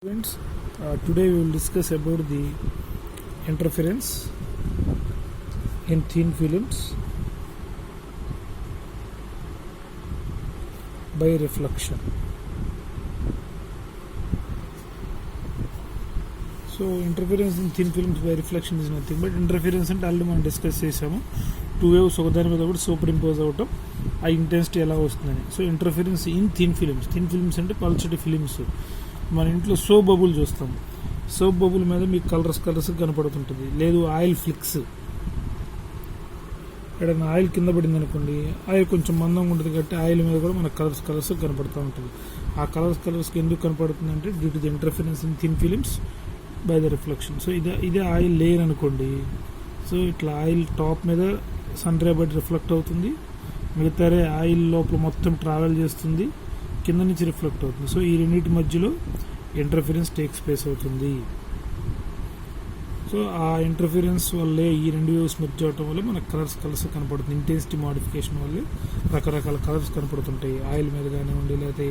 Friends, today we will discuss about the interference in thin films by reflection. So interference in thin films by reflection is nothing but interference అంటే already మనం discuss చేసాము. Two waves ఒకదాని మీద కూడా super impose అవటం, ఆ intensity ఎలా వస్తుందని. So interference in thin films అంటే పల్చటి ఫిలిమ్స్. మన ఇంట్లో సోప్ బబుల్ చూస్తాం. సోప్ బబుల్ మీద మీకు కలర్స్ కనపడుతుంటుంది. లేదు ఆయిల్ ఫ్లిక్స్, ఎక్కడైనా ఆయిల్ కింద పడింది అనుకోండి, ఆయిల్ కొంచెం మందంగా ఉంటుంది కాబట్టి ఆయిల్ మీద కూడా మనకు కలర్స్ కనపడుతూ ఉంటుంది. ఆ కలర్స్కి ఎందుకు కనపడుతుంది అంటే due to the interference in thin films by the reflection. So ఇదే ఆయిల్ లేయర్ అనుకోండి. సో ఇట్లా ఆయిల్ టాప్ మీద సన్ రే బట్టి రిఫ్లెక్ట్ అవుతుంది, మిగతా రే ఆయిల్ లోపల మొత్తం ట్రావెల్ చేస్తుంది, కింద నుంచి రిఫ్లెక్ట్ అవుతుంది. సో ఈ రెండింటి మధ్యలో ఇంటర్ఫిరెన్స్ టేక్స్ ప్లేస్ అవుతుంది. సో ఆ ఇంటర్ఫిరెన్స్ వల్లే ఈ రెండు వేవ్స్ మెర్జ్ అవటం వల్ల మనకు కలర్స్ కనపడుతుంది. ఇంటెన్సిటీ మోడిఫికేషన్ వల్ల రకరకాల కలర్స్ కనపడుతుంటాయి. ఆయిల్ మీద కానివ్వండి, లేకపోతే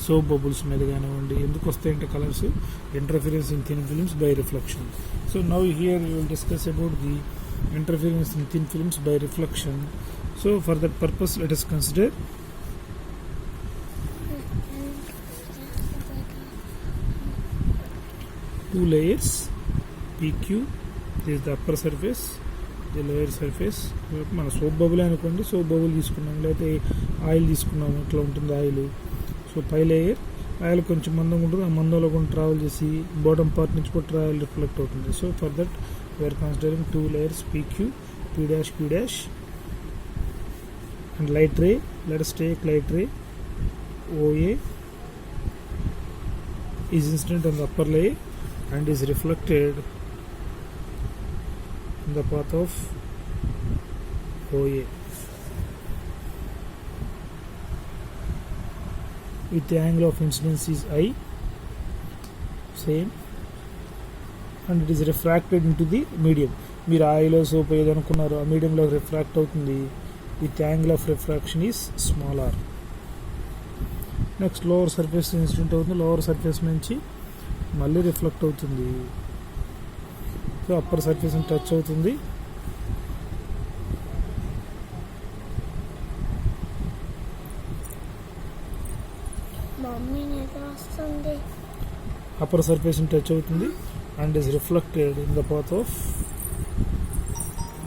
సోప్ బబుల్స్ మీద కానివ్వండి. ఎందుకు వస్తాయంటే colours interference in thin films by reflection. So now here we will discuss about the interference in thin films by reflection. So for that purpose, let us consider two layers. PQ, this is the upper surface, the lower surface. మన soap bubble అనుకోండి, soap bubble తీసుకున్నాం, లేకపోతే oil తీసుకున్నాము, ఇట్లా ఉంటుంది oil. So పై layer oil కొంచెం మందంగా ఉంటుంది, ఆ మందంలో కూడా ట్రావెల్ చేసి బాటమ్ పార్ట్ నుంచి కూడా ట్రావెల్ రిఫ్లెక్ట్ అవుతుంది. So for that we are considering two layers PQ, P', and light ray. Let us take light ray OA is incident on the upper layer and is reflected in the path of OA with the angle of incidence is I, same, and it is refracted into the medium. మీరు oil soap ఏదనుకున్నారో ఆ మీడియంలో refract అవుతుంది. With angle of refraction is small r. Next lower surface incident అవుతుంది, lower surface నుంచి మళ్ళీ reflect అవుతుంది. So upper surface touch అవుతుంది, అప్పర్ సర్ఫేస్ టచ్ అవుతుంది and is reflected in the path of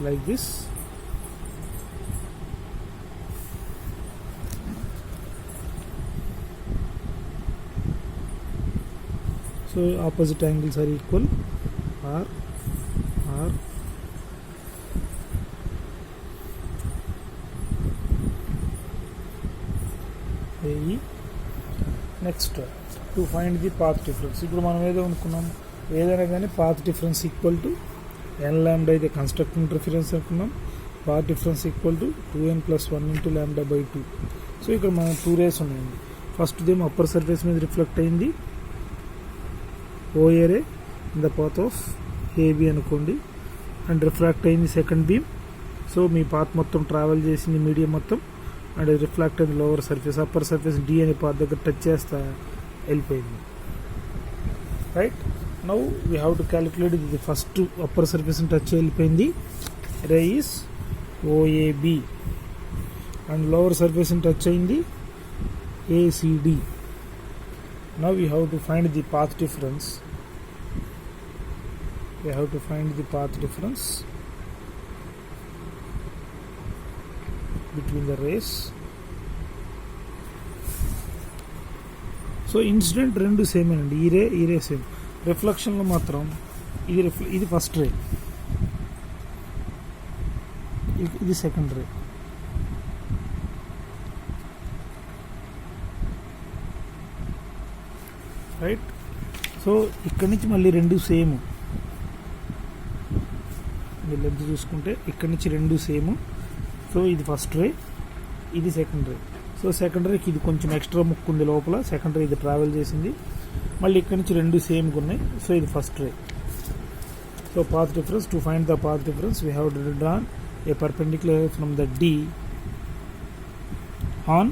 like this. So opposite angles are equal, R AE. Next, to find the path difference. ఇప్పుడు మనం ఏదో అనుకున్నాం, ఏదైనా కానీ path difference equal to n lambda అయితే construct interference అనుకున్నాం. Path difference equal to 2n + 1 × λ/2. So ఇక్కడ మనం టూ రేస్ ఉన్నాయండి. ఫస్ట్ దేమో అప్పర్ సర్ఫేస్ మీద రిఫ్లెక్ట్ అయింది, OA ray in the path of AB అనుకోండి, అండ్ రిఫ్రాక్ట్ అయింది సెకండ్ బీమ్. సో మీ పాత్ మొత్తం ట్రావెల్ చేసింది మీడియం మొత్తం, అండ్ రిఫ్లెక్ట్ అయింది lower surface. Upper surface D అనే పాత్ దగ్గర టచ్ చేస్తా వెళ్ళిపోయింది. Right, now we have to calculate the first upper surface touch వెళ్ళిపోయింది, ray is OAB, and lower surface touch అయింది ACD. now we have to find the path difference. Between the rays. So incident రెండు same అండి, ఈ రే same. రిఫ్లెక్షన్లో మాత్రం ఇది first రే, ఇది second రే. Right, so ఇక్కడి నుంచి మళ్ళీ రెండు సేమ్. మీరు లెంత్ చూసుకుంటే ఇక్కడి నుంచి రెండు సేమ్. సో ఇది ఫస్ట్ రే, ఇది సెకండ్ రే. సో సెకండ్ రేకి ఇది కొంచెం ఎక్స్ట్రా ముక్కు ఉంది లోపల, సెకండ్ రే ఇది ట్రావెల్ చేసింది. మళ్ళీ ఇక్కడ నుంచి రెండు సేమ్గా ఉన్నాయి. సో ఇది first ray. So path difference, to find the path difference we have drawn a perpendicular from the D on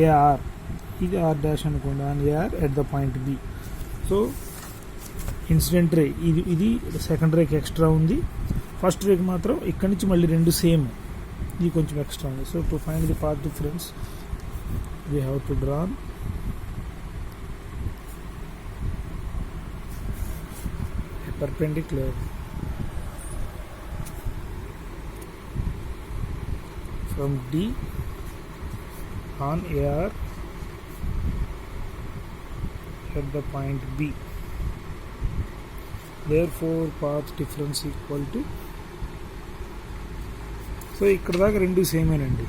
AR ఇది ఆర్ డాష్ అనుకోండి, on AR at the point B. So incident ray ఇది second రేకి extra ఉంది, first రేకి మాత్రం ఇక్కడి నుంచి మళ్ళీ రెండు సేమ్, ఇది కొంచెం ఎక్స్ట్రా ఉంది. So to find the path difference we have to draw perpendicular from D on AR at the point B. Therefore path difference equal to, so ఇక్కడ దాకా రెండు సేమేనండి,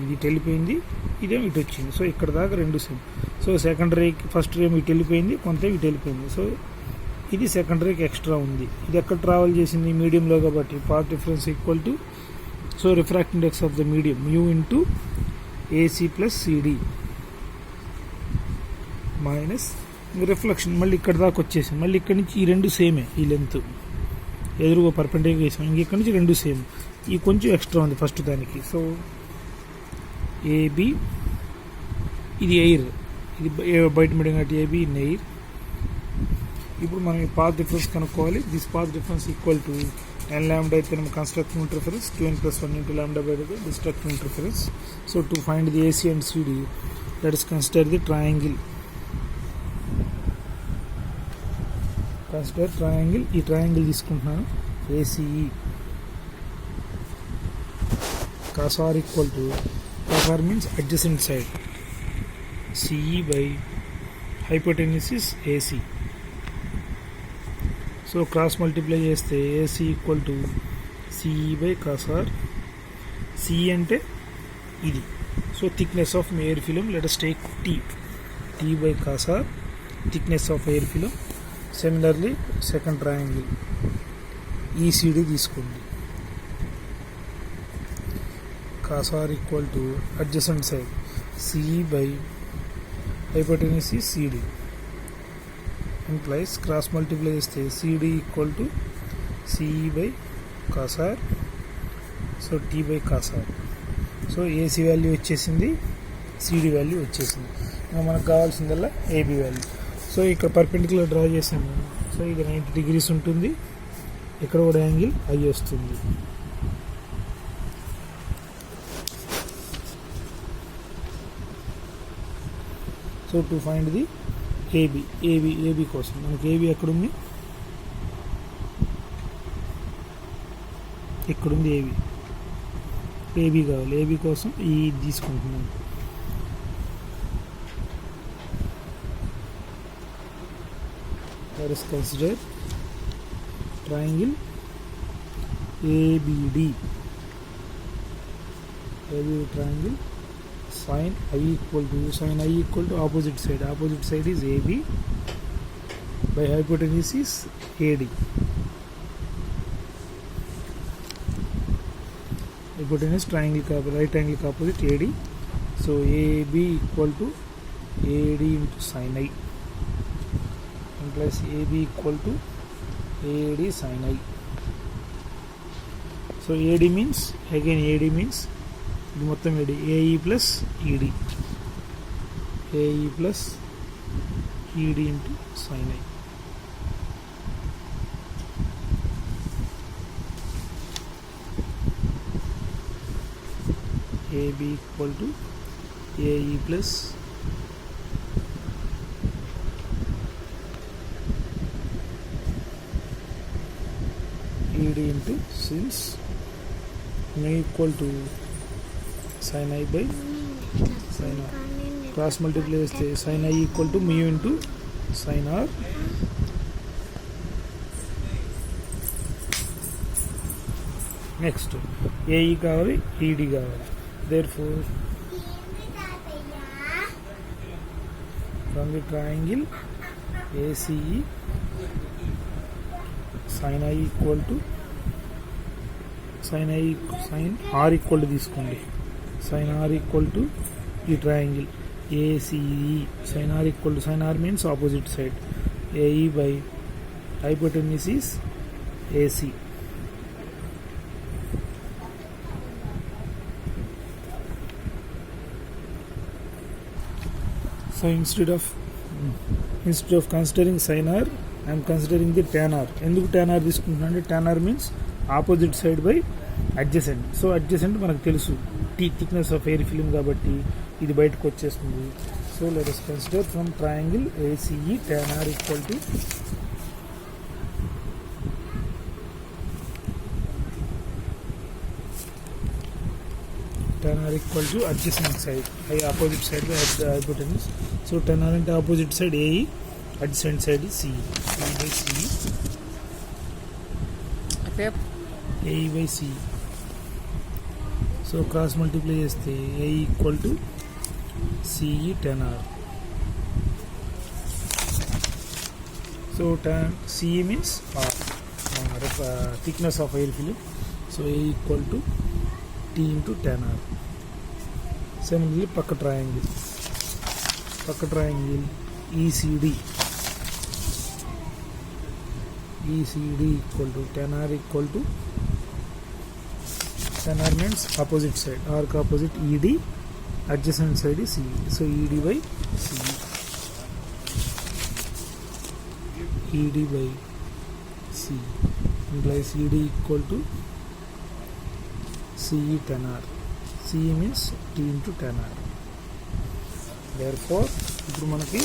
ఇది వెళ్ళిపోయింది, ఇదేమో ఇటు వచ్చింది. సో ఇక్కడ దాకా రెండు సేమ్. సో సెకండ్ రేకి ఫస్ట్ రేమ్ ఇటు వెళ్ళిపోయింది, కొంత ఇటు వెళ్ళిపోయింది. సో ఇది సెకండ్ రేకి ఎక్స్ట్రా ఉంది, ఇది ఎక్కడ ట్రావెల్ చేసింది మీడియంలో కాబట్టి path difference equal to, so refract index of the medium mu into AC plus CD minus reflection. మళ్ళీ ఇక్కడ దాకా వచ్చేసింది, మళ్ళీ ఇక్కడ నుంచి ఈ రెండు సేమే, ఈ లెంత్ ఎదురుగా పర్పెండిక్యులర్ వేసాం, ఇక్కడ నుంచి రెండు సేమ్, ఈ కొంచెం ఎక్స్ట్రా ఉంది ఫస్ట్ దానికి. సో ఏబి ఇది ఎయిర్, ఇది బయట మీడియం కాబట్టి ఏబి ఇన్ ఎయిర్. ఇప్పుడు మనం ఈ పాత్ డిఫరెన్స్ కనుక్కోవాలి. This path difference equal to n lambda అయితే మనం constructive interference 2n + 1 into lambda by the destructive interference. So to find the AC and CD, let us consider the triangle. Consider triangle. ఈ triangle తీసుకుంటున్నాను ACE. cos r equal to, cos r means adjacent side, CE by hypotenuse is AC. So cross multiply చేస్తే AC equal to CE by cos R. CE అంటే ఇది, so thickness of air film, let us take T by cos R, thickness of air film. Similarly second triangle ECD తీసుకోండి, cos R equal to adjacent side CE by hypotenuse is CD. implies cross multiply చేస్తే CD equal to CE by cos r, so T by cos r. So AC value వచ్చేసింది, CD value వచ్చేసింది, ఇంకా మనకు కావాల్సిందల్లా AB వాల్యూ. So ఇక్కడ perpendicular draw చేసాము, so ఇది 90 degrees ఉంటుంది, ఇక్కడ కూడా యాంగిల్ I వస్తుంది. So to find the AB కోసం మనకి ఏబి ఎక్కడుంది, ఇక్కడుంది ఏబి కావాలి. ఏబి కోసం ఈ తీసుకుంటున్నాను. let us consider triangle ABD. Triangle sin I equal to opposite side is AB by hypotenuse is AD. Hypotenuse triangle right angle opposite AD, so AB equal to AD into sin I, implies AB equal to AD sin I. So AD means, again AD means ఇది మొత్తం ఏడి, AE plus ED, AE plus ED into sine I. AB equal to AE plus ED into sine may equal to sin I by sin r. Cross multiply చేస్తే sin I equal to mu into sin r. Next AE కావాలి, ఈడి కావాలి. therefore from the triangle ACE sin I equal to sin r equal to తీసుకోండి, sin r equal to ఈ triangle ACE, sin r means opposite side, AE by hypotenuse is AC. So instead of considering sin r, I am considering the tan r. ఎందుకు tan r తీసుకుంటున్నాను? tan r means opposite side by adjacent. So adjacent మనకు తెలుసు thickness of air film కాబట్టి ఇది బయటకు వచ్చేస్తుంది. So let us consider from triangle ACE tan r equal to adjacent side, opposite side by hypotenuse. So tan r into opposite side AE, adjacent side is CE. AE by CE. AE by CE. So cross multiply చేస్తే AE equal to CE tan r. So tan CE means thickness of air film. So AE equal to T into tan r. Similarly, పక్క triangle ECD equal to tan r equal to tan r means opposite side, arc opposite ED, adjacent side is CE. So ED by CE, ED by CE implies ED equal to CE tan r. CE means T into tan r. Therefore ఇప్పుడు మనకి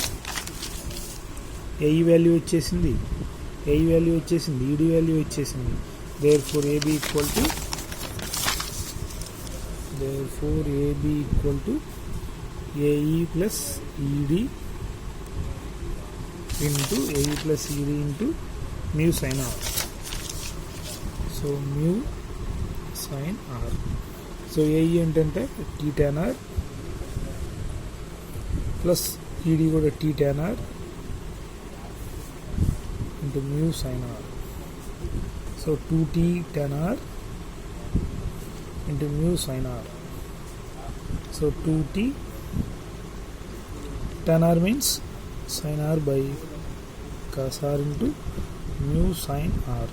AE value వచ్చేసింది, ED value వచ్చేసింది. Therefore AB equal to AE plus ED into mu sin r. So mu sin r. So AE ఏంటంటే T tan r plus ED కూడా T tan r into mu sin r. So 2T tan r into mu sin r. So 2T tan r means sin r by cos r into mu sin r.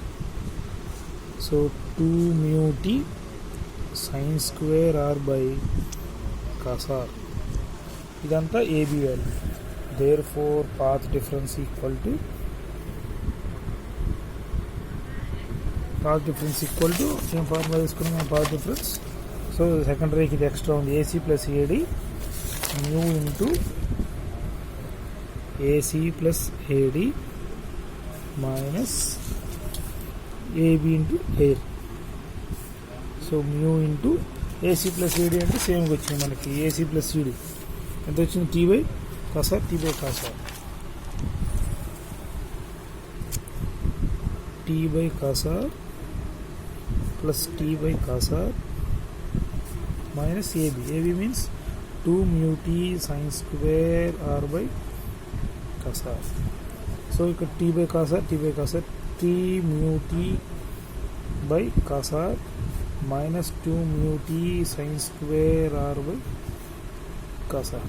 So 2 mu T sin square r by cos r. ఇదంతా AB value. Therefore path difference equal to same formula తీసుకున్నాం మనం path difference. So second రేకి ఇది extra ఉంది, AC plus AD mu into AC plus AD minus AB into air. So mu into AC plus AD అంటే సేమ్గా వచ్చింది మనకి. AC plus CD ఎంత వచ్చింది? T by cos r, T by cos r, T by cos r plus T by cos r minus AB. AB means 2 mu T sin square r by cos r. So ఇక్కడ T by cos r, 3 mu T by cos r minus 2 mu T sin square r by cos r.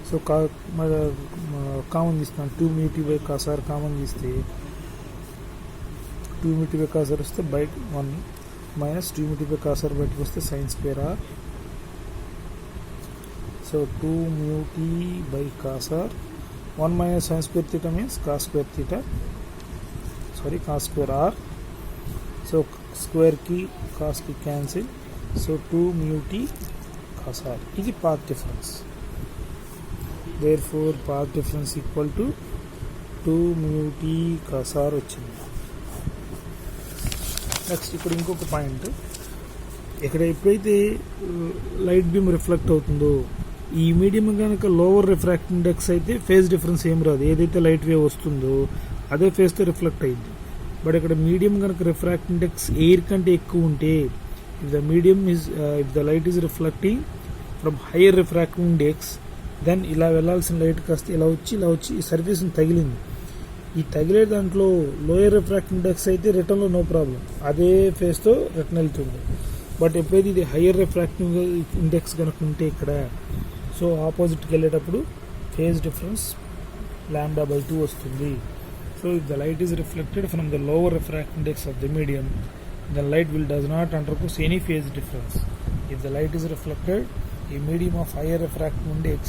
So common తీస్తాను, 2 mu T by cos r common తీస్తే 2 mu T by cos r వస్తే బయట 1 minus 2 mu T by cos r బయటకు వస్తే sin square r. So 2 mu T by cos r, 1 minus sin square theta means cos square r. So square ki cos ki cancel. So 2 mu T cos r. ఇది path difference. Therefore path difference equal to 2 mu T cos r వచ్చింది. Next ఇక్కడ ఇంకొక point, ఇక్కడ ఎప్పుడైతే light beam reflect అవుతుందో ఈ medium కనుక lower refract index అయితే ఫేజ్ డిఫరెన్స్ ఏం రాదు, ఏదైతే లైట్ వేవ్ వస్తుందో అదే ఫేజ్తో రిఫ్లెక్ట్ అయింది. బట్ ఇక్కడ మీడియం కనుక రిఫ్రాక్ట్ ఇండెక్స్ ఎయిర్ కంటే ఎక్కువ ఉంటే, if the light is reflecting from higher refractive index, then ఇలా వెళ్ళాల్సిన లైట్ కాస్త ఇలా వచ్చి ఈ సర్ఫేస్ని తగిలింది. ఈ తగిలే దాంట్లో లోయర్ రిఫ్రాక్ట్ ఇండెక్స్ అయితే రిటర్న్లో నో ప్రాబ్లం, అదే ఫేస్తో రిటర్న్ వెళ్తుంది. బట్ ఎప్పుడైతే ఇది హయ్యర్ రిఫ్రాక్టివ్ ఇండెక్స్ కనుక ఉంటే ఇక్కడ, సో ఆపోజిట్కి వెళ్ళేటప్పుడు ఫేజ్ డిఫరెన్స్ λ/2 వస్తుంది. So if the light is reflected from the lower refract index of the medium, the light does not undergoes any phase difference. If the light is reflected a medium of higher refractive index,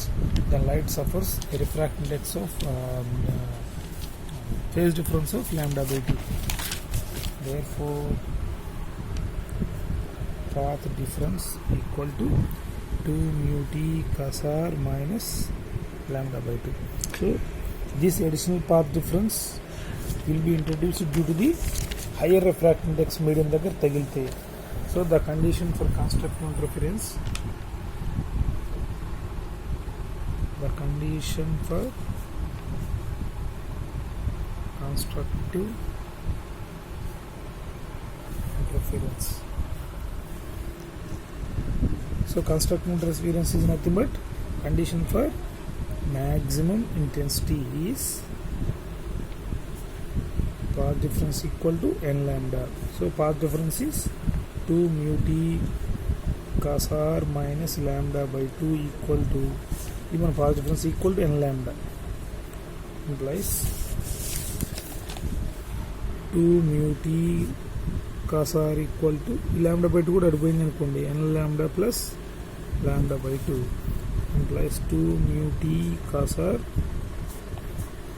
the light suffers a refractive index of phase difference of lambda by 2. Therefore, path difference equal to 2 mu t cos r minus lambda by 2. So this additional path difference will be introduced due to the higher refractive index medium దగ్గర తగిలితే. So the condition for constructive interference, so constructive interference is nothing but condition for maximum intensity is path difference equal to n lambda. So path difference is 2 mu t cos r minus lambda by 2 equal to, even path difference equal to n lambda, implies 2 mu t cos r equal to lambda by 2 కూడా అడిపోయింది అనుకోండి, n lambda plus lambda by 2 implies 2 mu t cos r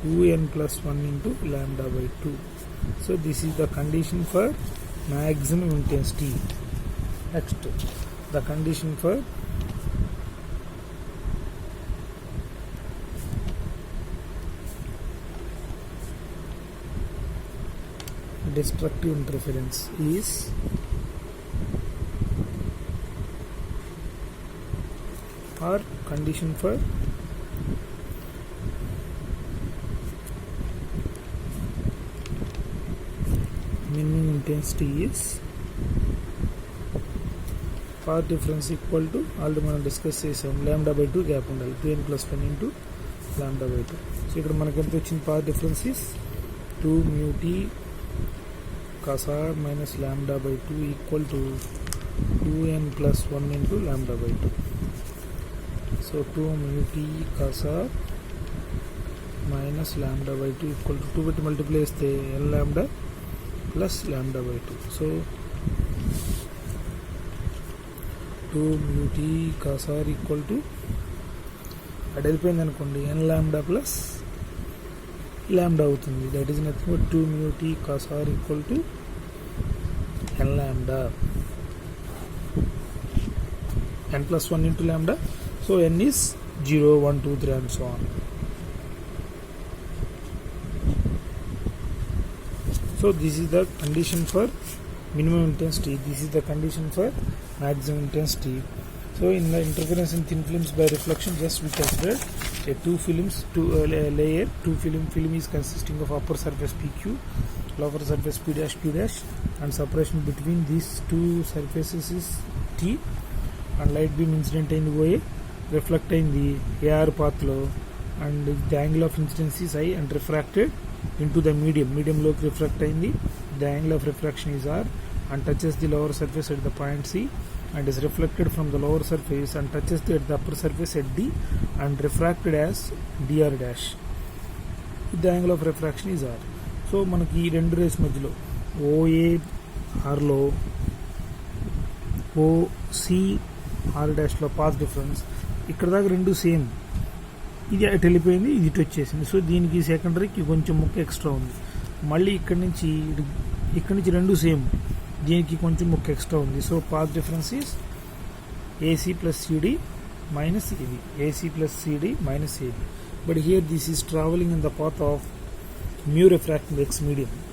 2n plus 1 into lambda by 2. So this is the condition for maximum intensity. Next, the condition for destructive interference is or condition for minimum intensity is path difference equal to already మనం discuss చేసాం, lambda by 2 gap ఉండాలి, 2n plus 1 into lambda by 2. So ఇక్కడ మనకి ఎంత వచ్చింది, path difference is 2 mu t cos r minus lambda by 2 equal to 2n plus 1 into lambda by 2. So 2 mu t cos r minus lambda by 2 equal to 2 పెట్టి multiply చేస్తే n lambda plus lambda by 2. So 2 mu t cos r equal to అది వెళ్ళిపోయింది అనుకోండి, n lambda plus lambda అవుతుంది. That is nothing but 2 mu t cos r equal to n lambda, n plus 1 into lambda. So n is 0, 1, 2, 3 and so on. So this is the condition for minimum intensity, this is the condition for maximum intensity. So in the interference in thin films by reflection, just we consider a two layer, film is consisting of upper surface PQ, lower surface P dash and separation between these two surfaces is T, and light beam incident in OA, reflect in the AR path low, and the angle of incidence is I and refracted into the medium low refract in the angle of refraction is R and touches the lower surface at the point C and is reflected from the lower surface and touches the upper surface at D and refracted as dr dash. The angle of refraction is R. So మనకి ఈ రెండు race మధ్యలో OA R లో OC R dash లో path difference, ఇక్కడ దాకా రెండు same, ఇది అటు వెళ్ళిపోయింది, ఇది ఇటు వచ్చేసింది. సో దీనికి సెకండరీకి కొంచెం ముక్క ఎక్స్ట్రా ఉంది. మళ్ళీ ఇక్కడి నుంచి రెండు సేమ్, దీనికి కొంచెం ముక్క ఎక్స్ట్రా ఉంది. So path difference is AC plus CD minus AB, AC plus CD minus AB. But here this is traveling in the path of mu refracting x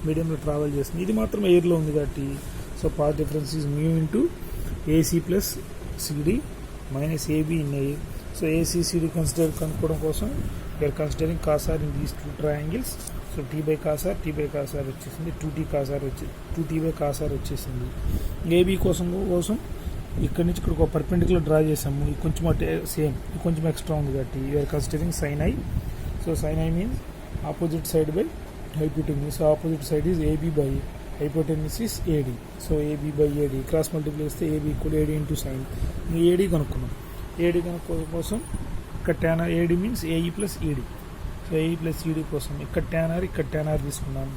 mediumలో ట్రావెల్ చేస్తుంది. ఇది మాత్రం ఎయిర్లో ఉంది కాబట్టి so path difference is mu into AC plus CD minus AB in air. So AC CD కనుక్కోవడం కోసం we are considering cos r in these two triangles. So T by cos r వచ్చేసింది, 2T by cos r వచ్చేసింది. AB కోసం ఇక్కడ నుంచి ఇక్కడ ఒక perpendicular draw చేసాము, ఇది కొంచెం సేమ్, ఇది కొంచెం ఎక్స్ట్రా ఉంది కాబట్టి we are considering sin i. So sin i means opposite side by hypotenuse. So opposite side is AB by hypotenuse is AD. So AB by AD cross multiply చేస్తే AB equal AD into sine. AD కనుక్కున్నాం, AD కనుక్కోవడం కోసం ఇక్కడ tan r, AD means AE plus ED. So AE plus ED కోసం ఇక్కడ tan r తీసుకున్నాం.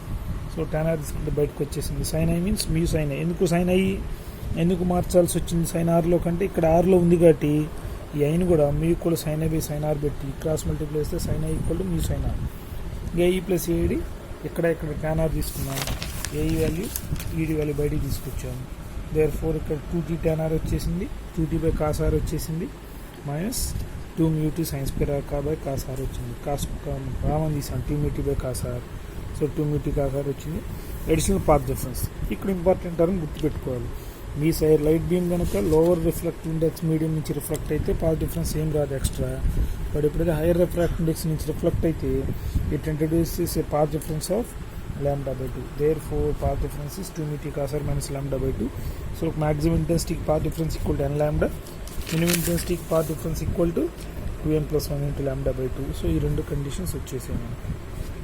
So tan r తీసుకుంటే బయటకు వచ్చేసింది. sin i means mu sin i. ఎందుకు sin i ఎందుకు మార్చాల్సి వచ్చింది sin rలో కంటే, ఇక్కడ rలో ఉంది కాబట్టి ఈ ఐని కూడా mu equal sine I by sine R పెట్టి క్రాస్ మల్టిప్లై చేస్తే sine I equal to mu sine R. AE plus AED ఇక్కడ ట్యాన్ ఆర్ తీసుకున్నాం, ఏఈ వాల్యూ ఈడి వాల్యూ బయటికి తీసుకొచ్చాము. దేర్ ఫోర్ ఇక్కడ 2t tan r వచ్చేసింది, 2t బై కాస్ ఆర్ వచ్చేసింది, minus 2 μt sine square r కా by cos r వచ్చింది. Cos common తీసాను 2 μt by cos r, so 2 μt cos r వచ్చింది. Additional path difference ఇక్కడ ఇంపార్టెంట్ టర్మ్ గుర్తుపెట్టుకోవాలి. మీ సైడ్ లైట్ బీమ్ కనుక లోవర్ రిఫ్లెక్ట్ ఇండెక్స్ మీడియం నుంచి రిఫ్లెక్ట్ అయితే పాత్ డిఫరెన్స్ ఏం రాదు ఎక్స్ట్రా. బట్ ఎప్పుడైతే హైయర్ రిఫ్రాక్ట్ ఇండెక్స్ నుంచి రిఫ్లెక్ట్ అయితే it introduces a path difference of λ/2. Therefore path difference is 2 μt cos r minus λ/2. So maximum intensity path difference equal to n lambda, minimum intensity path difference equal to 2n plus 1 into λ/2. So ఈ రెండు conditions వచ్చేసాయి మనకి.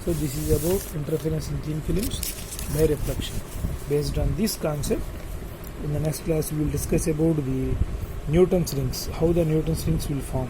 So this is about interference in thin films by reflection. Based on this concept, in the next class we will discuss about the Newton's rings, how the Newton's rings will form.